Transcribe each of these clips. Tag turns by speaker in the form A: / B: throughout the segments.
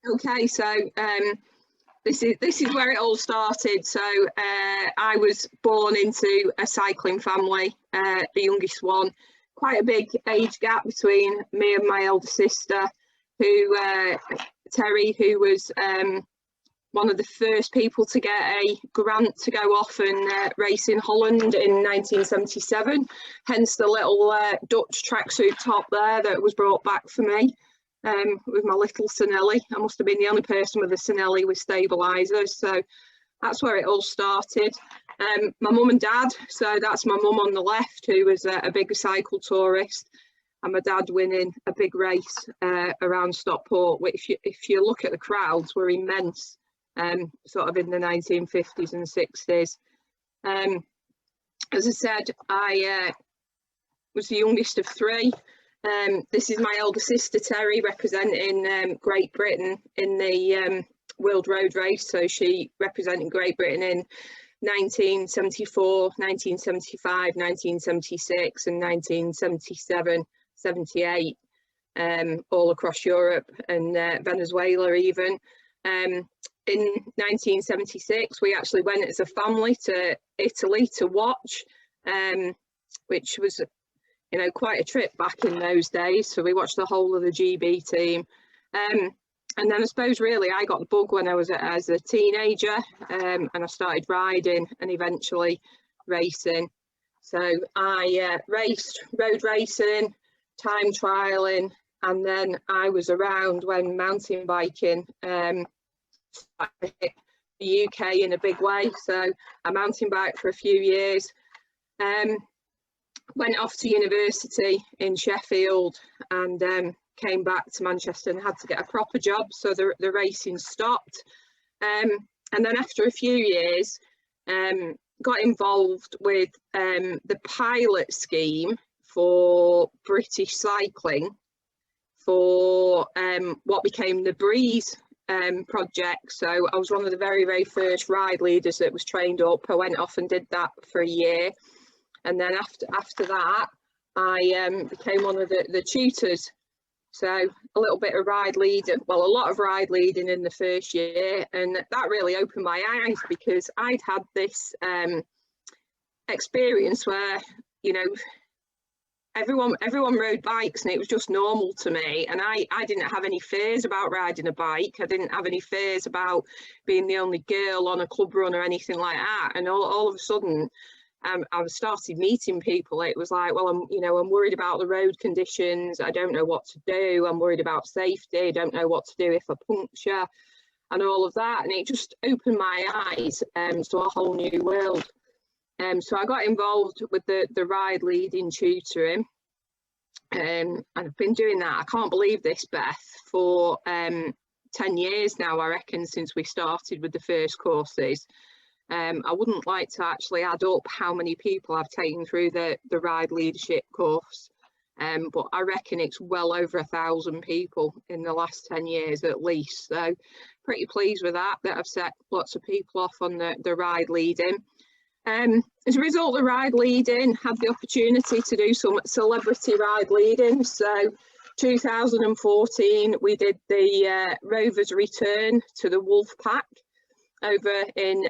A: Okay, so this is where it all started. So I was born into a cycling family, the youngest one. Quite a big age gap between me and my elder sister, who Terry, who was one of the first people to get a grant to go off and race in Holland in 1977. Hence the little Dutch tracksuit top there that was brought back for me. With my little Sinelli. I must have been the only person with a Sinelli with stabilisers, so that's where it all started. My mum and dad, so that's my mum on the left, who was a big cycle tourist, and my dad winning a big race around Stockport, which if you look at the crowds were immense, sort of in the 1950s and 60s. As I said, I was the youngest of three. This is my elder sister Terry, representing Great Britain in the World Road Race. So she represented Great Britain in 1974, 1975, 1976 and 1977, 78, all across Europe and Venezuela even. In 1976 we actually went as a family to Italy to watch, which was quite a trip back in those days. So we watched the whole of the GB team. And then I suppose really I got the bug when I was as a teenager, and I started riding and eventually racing. So I raced road racing, time trialing, and then I was around when mountain biking started to hit the UK in a big way. So I mountain biked for a few years. Went off to university in Sheffield and came back to Manchester and had to get a proper job, so the racing stopped. And then after a few years, got involved with the pilot scheme for British cycling for what became the Breeze project. So I was one of the very, very first ride leaders that was trained up. I went off and did that for a year. And then after that, I became one of the tutors. So a little bit of ride leading, well, a lot of ride leading in the first year. And that really opened my eyes, because I'd had this experience where, everyone rode bikes and it was just normal to me. And I didn't have any fears about riding a bike. I didn't have any fears about being the only girl on a club run or anything like that. And all of a sudden, I started meeting people. It was like, well, I'm worried about the road conditions. I don't know what to do. I'm worried about safety. I don't know what to do if I puncture and all of that. And it just opened my eyes to a whole new world. So I got involved with the ride leading tutoring. And I've been doing that, I can't believe this, Beth, for 10 years now, I reckon, since we started with the first courses. I wouldn't like to actually add up how many people I've taken through the ride leadership course, but I reckon it's well over 1,000 people in the last 10 years at least. So pretty pleased with that I've set lots of people off on the ride leading. As a result of ride leading, had the opportunity to do some celebrity ride leading. So 2014 we did the Rovers Return to the Wolf Pack over in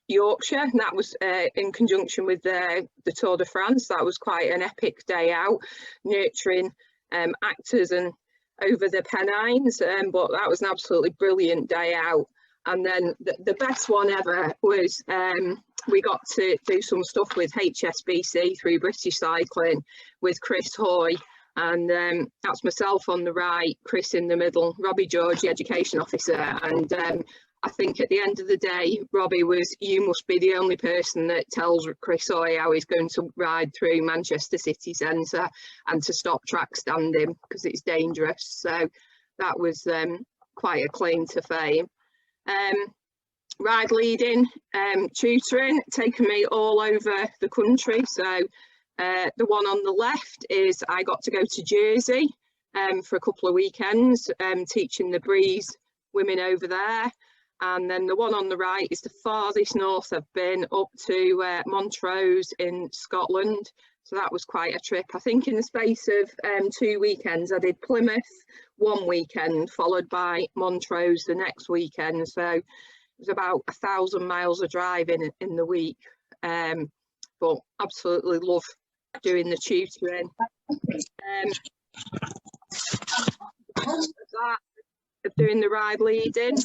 A: Yorkshire, and that was in conjunction with the Tour de France. That was quite an epic day out, nurturing actors and over the Pennines, but that was an absolutely brilliant day out. And then the best one ever was we got to do some stuff with HSBC through British Cycling with Chris Hoy, and that's myself on the right, Chris in the middle, Robbie George, the education officer, and I think at the end of the day, Robbie was, you must be the only person that tells Chris Hoy how he's going to ride through Manchester city centre and to stop track standing because it's dangerous. So that was quite a claim to fame. Ride leading, tutoring, taken me all over the country. So the one on the left is I got to go to Jersey for a couple of weekends, teaching the Breeze women over there. And then the one on the right is the farthest north I've been, up to Montrose in Scotland. So that was quite a trip. I think in the space of 2 weekends, I did Plymouth, one weekend, followed by Montrose the next weekend. So it was about 1,000 miles of driving in the week. But absolutely love doing the tutoring. That of doing the ride leading.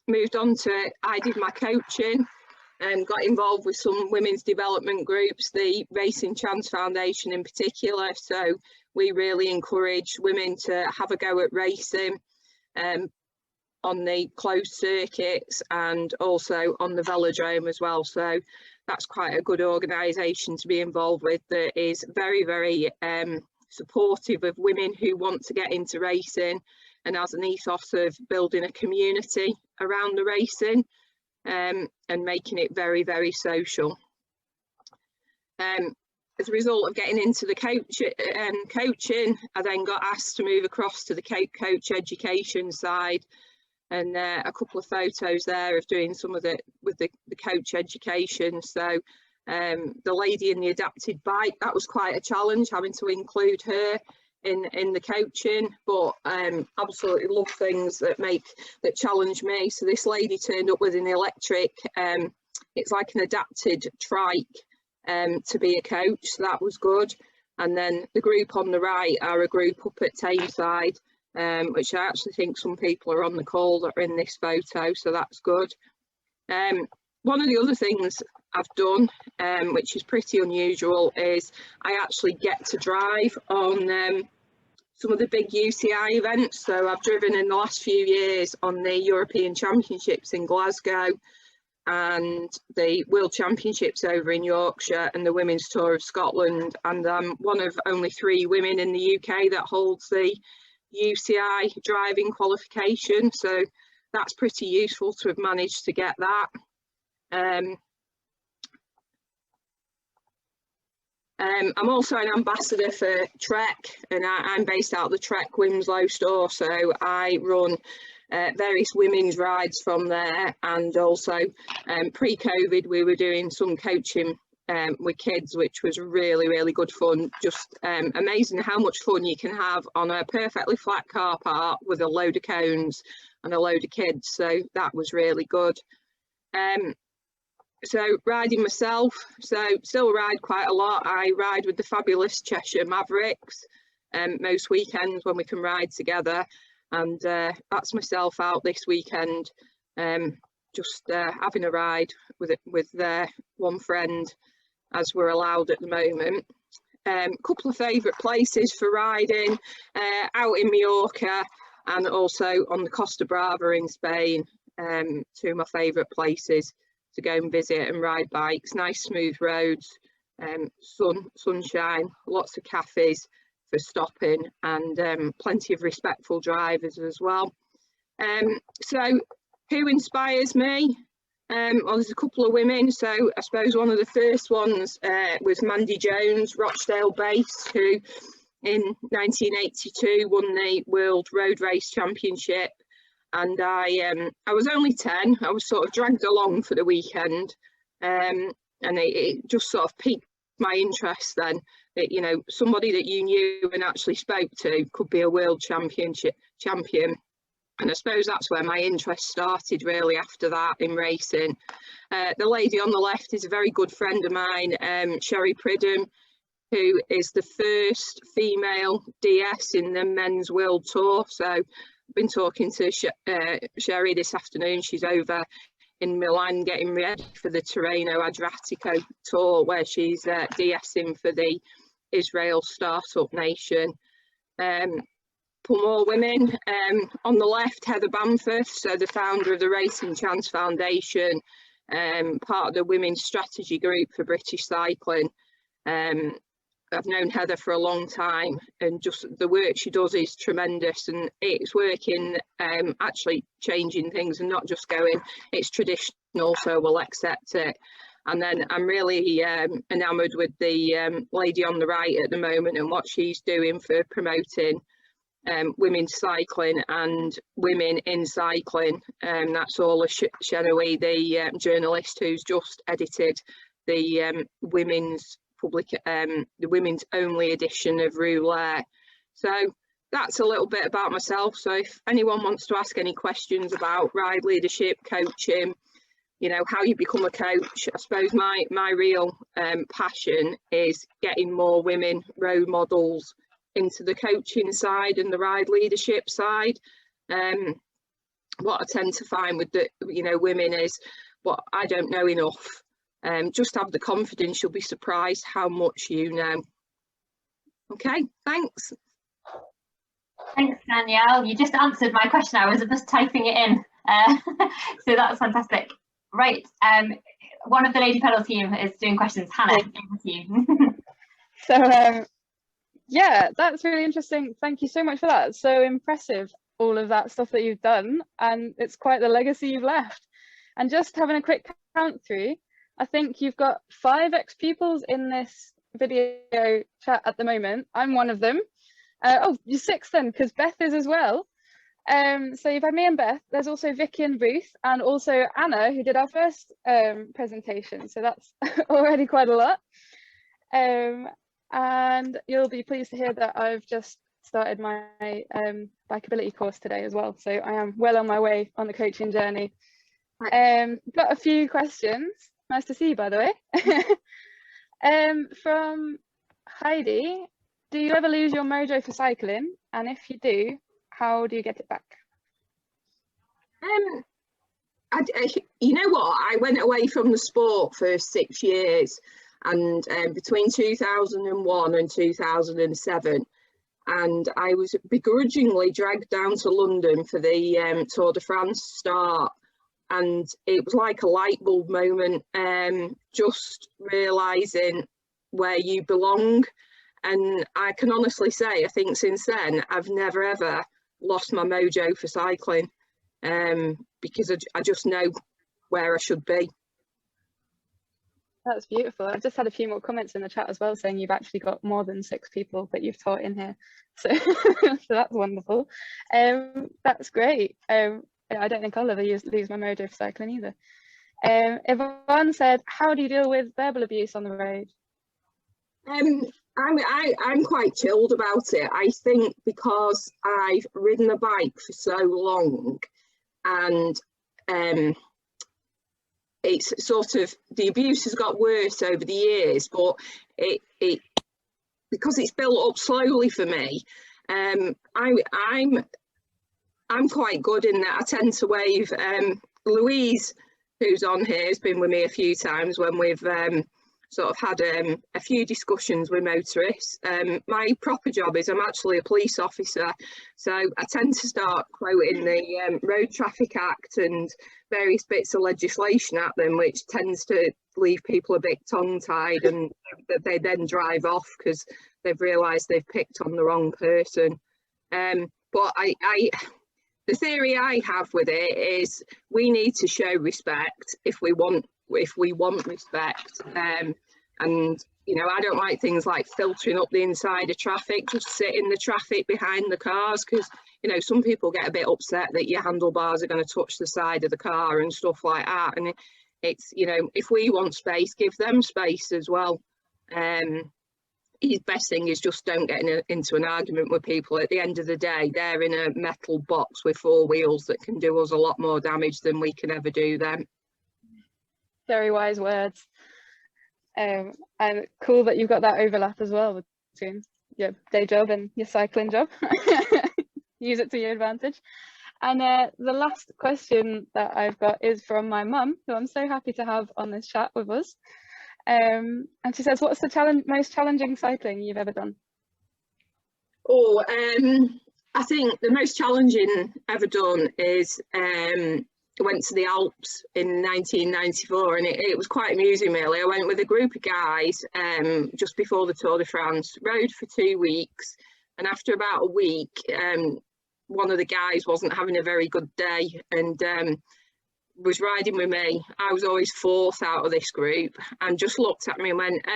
A: Moved on to, I did my coaching and got involved with some women's development groups, the Racing Chance Foundation in particular. So we really encourage women to have a go at racing on the closed circuits and also on the velodrome as well. So that's quite a good organisation to be involved with, that is very, very supportive of women who want to get into racing, and has an ethos of building a community around the racing and making it very, very social. As a result of getting into the coaching, I then got asked to move across to the coach education side, and a couple of photos there of doing some of the coach education. So the lady in the adapted bike, that was quite a challenge, having to include her in the coaching, but absolutely love things that challenge me. So this lady turned up with an electric, it's like an adapted trike to be a coach, so that was good. And then the group on the right are a group up at Tameside, which I actually think some people are on the call that are in this photo, so that's good. One of the other things I've done, which is pretty unusual, is I actually get to drive on some of the big UCI events. So I've driven in the last few years on the European Championships in Glasgow and the World Championships over in Yorkshire and the Women's Tour of Scotland. And I'm one of only 3 women in the UK that holds the UCI driving qualification. So that's pretty useful to have managed to get that. I'm also an ambassador for Trek, and I'm based out of the Trek Winslow store, so I run various women's rides from there. And also pre-COVID we were doing some coaching with kids, which was really, really good fun. Just amazing how much fun you can have on a perfectly flat car park with a load of cones and a load of kids, so that was really good. So riding myself, so still ride quite a lot. I ride with the fabulous Cheshire Mavericks most weekends when we can ride together, and that's myself out this weekend, just having a ride with one friend, as we're allowed at the moment. Couple of favourite places for riding, out in Mallorca and also on the Costa Brava in Spain, 2 of my favourite places to go and visit and ride bikes. Nice smooth roads, sunshine, lots of cafes for stopping, and plenty of respectful drivers as well. So who inspires me? Well, there's a couple of women. So I suppose one of the first ones was Mandy Jones, Rochdale based, who in 1982 won the World Road Race Championship. And I was only 10. I was sort of dragged along for the weekend, and it just sort of piqued my interest then, that, you know, somebody that you knew and actually spoke to could be a world champion. And I suppose that's where my interest started really after that in racing. The lady on the left is a very good friend of mine, Sherry Pridham, who is the first female DS in the men's world tour. So been talking to Sherry this afternoon. She's over in Milan getting ready for the Tirreno Adriatico tour, where she's DSing for the Israel Startup Nation. Couple more women. On the left, Heather Bamforth, so the founder of the Racing Chance Foundation, part of the Women's Strategy Group for British Cycling. I've known Heather for a long time, and just the work she does is tremendous, and it's working, actually changing things and not just going, it's traditional, so we'll accept it. And then I'm really enamoured with the lady on the right at the moment and what she's doing for promoting women's cycling and women in cycling. That's Orla Shenoy, the journalist who's just edited the women's only edition of Roulette. So that's a little bit about myself. So if anyone wants to ask any questions about ride leadership, coaching, you know, how you become a coach, I suppose my real passion is getting more women role models into the coaching side and the ride leadership side. What I tend to find with the, you know, women is, what I don't know enough. Just have the confidence, you'll be surprised how much you know. Okay, thanks.
B: Thanks, Danielle. You just answered my question. I was just typing it in. So that's fantastic. Right, one of the Lady Pedal team is doing questions. Hannah, over to you.
C: So yeah, that's really interesting. Thank you so much for that. It's so impressive, all of that stuff that you've done, and it's quite the legacy you've left. And just having a quick count through, I think you've got 5 ex-pupils in this video chat at the moment. I'm one of them. Oh, you're 6 then, because Beth is as well. So you've had me and Beth. There's also Vicky and Ruth, and also Anna, who did our first presentation. So that's already quite a lot. And you'll be pleased to hear that I've just started my bikeability course today as well. So I am well on my way on the coaching journey. Got a few questions. Nice to see you, by the way. From Heidi, do you ever lose your mojo for cycling? And if you do, how do you get it back?
A: You know what? I went away from the sport for 6 years, and between 2001 and 2007, and I was begrudgingly dragged down to London for the Tour de France start, and it was like a light bulb moment, just realising where you belong. And I can honestly say, I think since then, I've never ever lost my mojo for cycling, because I just know where I should be.
C: That's beautiful. I've just had a few more comments in the chat as well, saying you've actually got more than 6 people that you've taught in here. So, so that's wonderful. That's great. I don't think I'll ever lose my mojo for cycling either. Yvonne said, how do you deal with verbal abuse on the road?
A: I'm quite chilled about it. I think because I've ridden a bike for so long, and it's sort of, the abuse has got worse over the years, but it because it's built up slowly for me. I'm quite good in that. I tend to wave. Louise, who's on here, has been with me a few times when we've sort of had a few discussions with motorists. My proper job is I'm actually a police officer, so I tend to start quoting the Road Traffic Act and various bits of legislation at them, which tends to leave people a bit tongue-tied, and they then drive off because they've realised they've picked on the wrong person. But the theory I have with it is we need to show respect if we want respect. And you know, I don't like things like filtering up the inside of traffic. Just sit in the traffic behind the cars, because you know, some people get a bit upset that your handlebars are going to touch the side of the car and stuff like that. And it's, you know, if we want space, give them space as well. His best thing is just don't get into an argument with people. At the end of the day, they're in a metal box with 4 wheels that can do us a lot more damage than we can ever do them.
C: Very wise words. And cool that you've got that overlap as well between your day job and your cycling job. Use it to your advantage. And the last question that I've got is from my mum, who I'm so happy to have on this chat with us. And she says, what's the most challenging cycling you've ever done?
A: Oh, I think the most challenging ever done is I went to the Alps in 1994, and it was quite amusing really. I went with a group of guys just before the Tour de France, rode for 2 weeks, and after about a week, one of the guys wasn't having a very good day and was riding with me. I was always 4th out of this group, and just looked at me and went,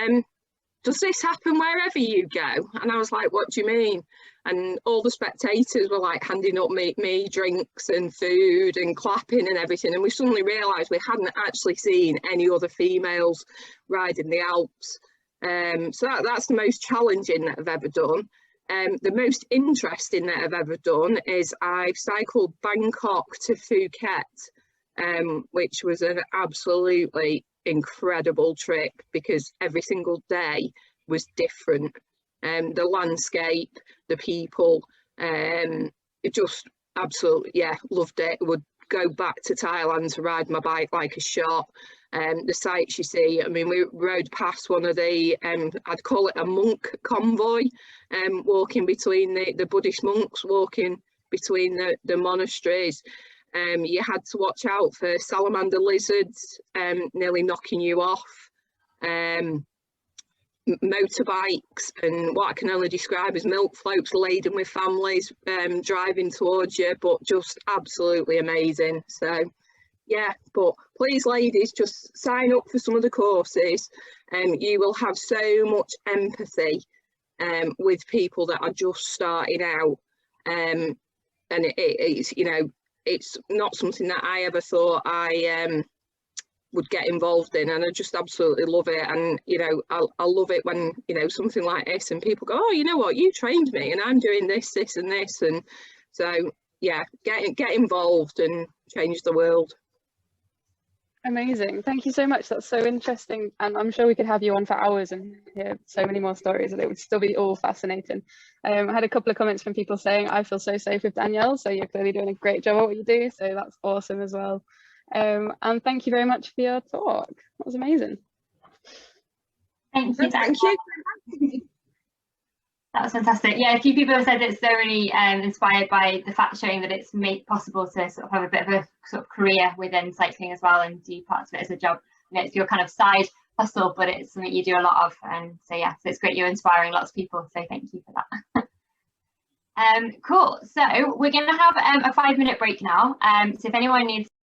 A: does this happen wherever you go? And I was like, what do you mean? And all the spectators were like handing up me drinks and food and clapping and everything, and we suddenly realised we hadn't actually seen any other females riding the Alps. So that's the most challenging that I've ever done. The most interesting that I've ever done is I've cycled Bangkok to Phuket, which was an absolutely incredible trip because every single day was different. The landscape, the people, it just absolutely, yeah, loved it. Would go back to Thailand to ride my bike like a shot. The sights you see, I mean, we rode past one of the, I'd call it a monk convoy, walking between the Buddhist monks, walking between the monasteries. You had to watch out for salamander lizards nearly knocking you off. Motorbikes and what I can only describe as milk floats laden with families driving towards you, but just absolutely amazing. So yeah, but please ladies, just sign up for some of the courses and you will have so much empathy with people that are just starting out, and it's, you know, it's not something that I ever thought I would get involved in, and I just absolutely love it. And you know, I love it when, you know, something like this and people go, oh, you know what, you trained me and I'm doing this and this. And so yeah, get involved and change the world.
C: Amazing, thank you so much. That's so interesting, and I'm sure we could have you on for hours and hear so many more stories, and it would still be all fascinating. I had a couple of comments from people saying I feel so safe with Danielle, so you're clearly doing a great job at what you do, so that's awesome as well. And thank you very much for your talk. That was amazing.
B: Thank you, Danielle.
A: Thank you.
B: That was fantastic. Yeah, a few people have said it's thoroughly inspired by the fact showing that it's made possible to sort of have a bit of a sort of career within cycling as well and do parts of it as a job. And it's your kind of side hustle, but it's something you do a lot of. And so yeah, so it's great you're inspiring lots of people. So thank you for that. Cool. So we're going to have a 5-minute break now. So if anyone needs